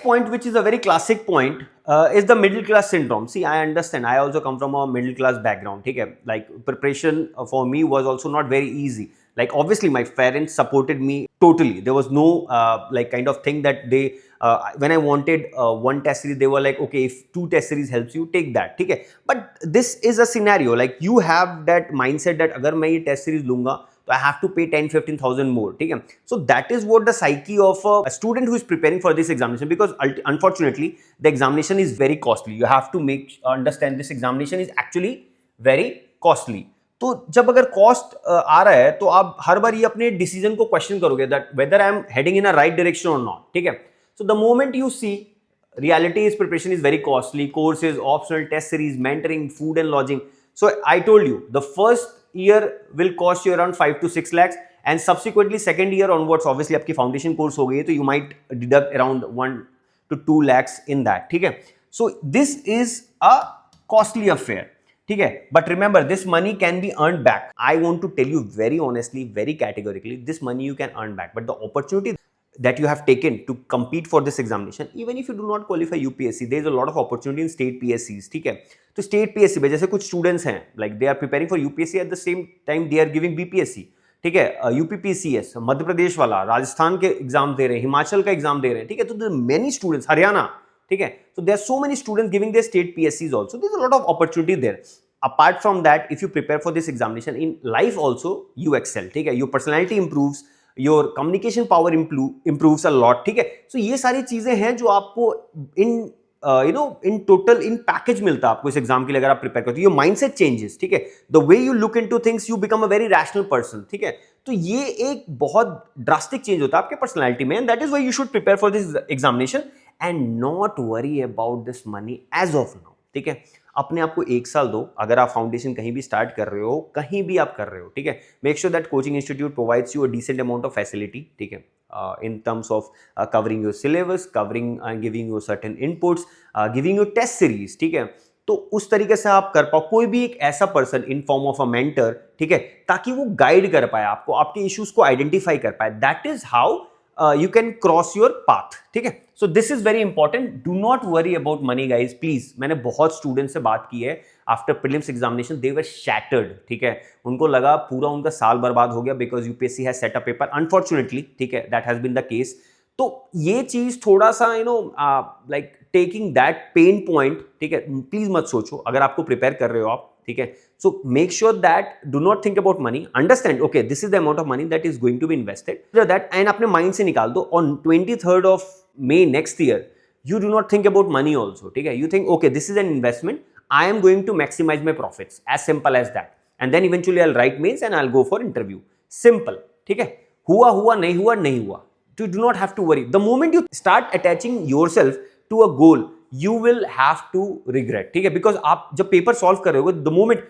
point, which is a very classic point, is the middle class syndrome. See, I understand. I also come from a middle class background. Okay, like preparation for me was also not very easy. Like obviously, my parents supported me totally. There was no like kind of thing that they when I wanted one test series, they were like, okay, if 2 test series helps you, take that. Okay, but this is a scenario like you have that mindset that अगर मैं ये test series लूंगा तो I have to pay 10-15,000 more. ठीक है, so that is what the psyche of a student who is preparing for this examination, because unfortunately the examination is very costly. You have to make understand this examination is actually very costly. तो जब अगर cost आ रहा है तो आप हर बार ये अपने decision को क्वेश्चन करोगे that whether I am heading in a right direction और नॉट. ठीक है, so the moment you see reality is preparation is very costly, courses, optional test series, mentoring, food and lodging. So I told you the first year will cost you around 5 to 6 lakhs and subsequently second year onwards obviously आपकी foundation course हो गई है तो you might deduct around 1 to 2 lakhs in that. ठीक है, so this is a costly affair. ठीक है, but remember this money can be earned back. I want to tell you very honestly, very categorically, this money you can earn back, but the opportunity that you have taken to compete for this examination, even if you do not qualify UPSC, there is a lot of opportunity in state PSCs. ठीक है, तो state PSC में जैसे कुछ students हैं like they are preparing for UPSC at the same time they are giving BPSC. ठीक है, UPPCS Madhya Pradesh वाला, राजस्थान के एग्जाम दे रहे हैं, हिमाचल का एग्जाम दे रहे हैं. ठीक है, तो there are many students, Haryana. ठीक है, so there are so many students giving their state PSCs also. There is a lot of opportunity there. Apart from that, if you prepare for this examination in life also, you excel. ठीक है, your personality improves, your communication power improves a lot. ठीक है, so ये सारी चीजें हैं जो आपको in in total in package मिलता है आपको इस एग्जाम के लिए अगर आप प्रिपेयर करते हो. Your mindset changes. ठीक है, the way you look into things, you become a very rational person. ठीक है, तो ये एक बहुत ड्रास्टिक चेंज होता है आपके पर्सनैलिटी में, and that is why you should prepare for this examination and not worry about this money as of now. ठीक है, अपने आप को 1 साल दो. अगर आप फाउंडेशन कहीं भी स्टार्ट कर रहे हो, कहीं भी आप कर रहे हो, ठीक है, make sure that coaching institute provides you a decent amount of facility. ठीक है, in terms of covering your syllabus, covering and giving you certain inputs, giving you test series. ठीक है, तो उस तरीके से आप कर पाओ. कोई भी एक ऐसा person in form of a mentor, ठीक है, ताकि वो गाइड कर पाए आपको, आपके इश्यूज को आइडेंटिफाई कर पाए. That is how you can cross your path. ठीक है, so this is very important. Do not worry about money guys, please. मैंने बहुत स्टूडेंट से बात की है after prelims examination, they were shattered. ठीक है, उनको लगा पूरा उनका साल बर्बाद हो गया because UPSC has set a paper. Unfortunately, ठीक है, that has been the case. तो ये चीज थोड़ा सा like taking that pain point, ठीक है, प्लीज मत सोचो अगर आपको प्रिपेयर कर रहे हो आप. ठीक है, so make sure that do not think about money. Understand, okay, this is the amount of money that is going to be invested. That and अपने mind से निकाल दो. On 23rd of May next year, you do not think about money also. ठीक है, you think okay, this is an investment. I am going to maximize my profits. As simple as that. And then eventually I'll write mains and I'll go for interview. Simple. ठीक है, हुआ हुआ, नहीं हुआ नहीं हुआ. You do not have to worry. The moment you start attaching yourself to a goal, you will have to regret. ठीक है, because आप जब पेपर सॉल्व कर रहे हो, the moment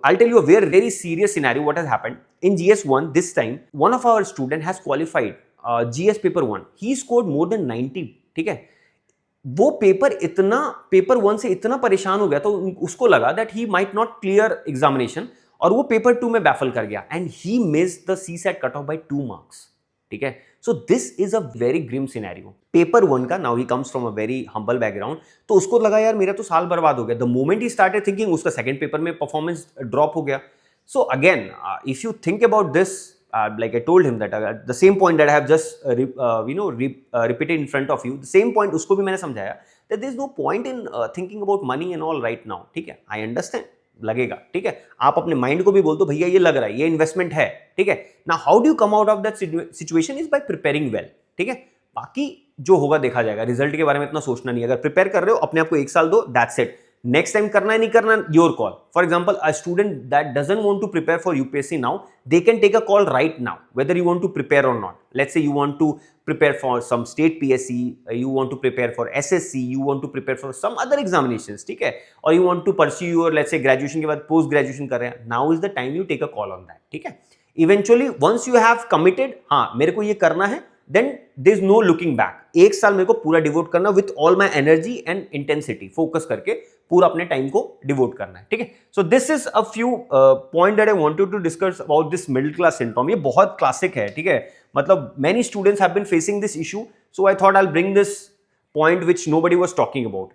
I'll tell you a very serious scenario what has happened in GS1 this time. One of our student has qualified GS paper 1. He scored more than 90. ठीक है, वो paper 1 से इतना परेशान हो गया तो उसको लगा that he might not clear examination और वो पेपर 2 में बैफल कर गया and he missed the CSAT cutoff by 2 marks. ठीक है, so this is a very grim scenario. Paper 1 का, now he comes from a very humble background, तो उसको लगा यार मेरा तो साल बर्बाद हो गया. The moment he started thinking, उसका सेकंड पेपर में परफॉर्मेंस ड्रॉप हो गया. So again, if you think about this, like I told him that the same point that I have just repeated in front of you, the same point उसको भी मैंने समझाया that there is no point in thinking about money and all right now. ठीक है, I understand, लगेगा. ठीक है, आप अपने माइंड को भी बोल दो भैया ये लग रहा है, ये इन्वेस्टमेंट है. ठीक है, ना how do you come out of that situation is by preparing well. ठीक है, बाकी जो होगा देखा जाएगा. रिजल्ट के बारे में इतना सोचना नहीं. अगर प्रिपेयर कर रहे हो अपने आप को 1 साल दो, दैट्स इट. नेक्स्ट टाइम करना है नहीं करना, your call. For example, a student that doesn't want to prepare for UPSC now, they can take a call right now whether you want to prepare or not. Let's say you want to prepare for some state PSC, you want to prepare for SSC, you want to prepare for some other examinations. ठीक है, or you want to pursue your, let's say, graduation के बाद post graduation कर रहे हैं, now is the time you take a call on that. ठीक है, eventually once you have committed, हाँ मेरे को ये करना है, then there is no looking back. 1 साल मेरे को पूरा डिवोट करना with all my energy and intensity, focus करके पूरा अपने टाइम को डिवोट करना है. ठीक है, so this is a few point that I wanted to discuss about this middle class syndrome. ये बहुत क्लासिक है. ठीक है, मतलब many students have been facing this issue, so I thought I'll bring this point which nobody was talking about.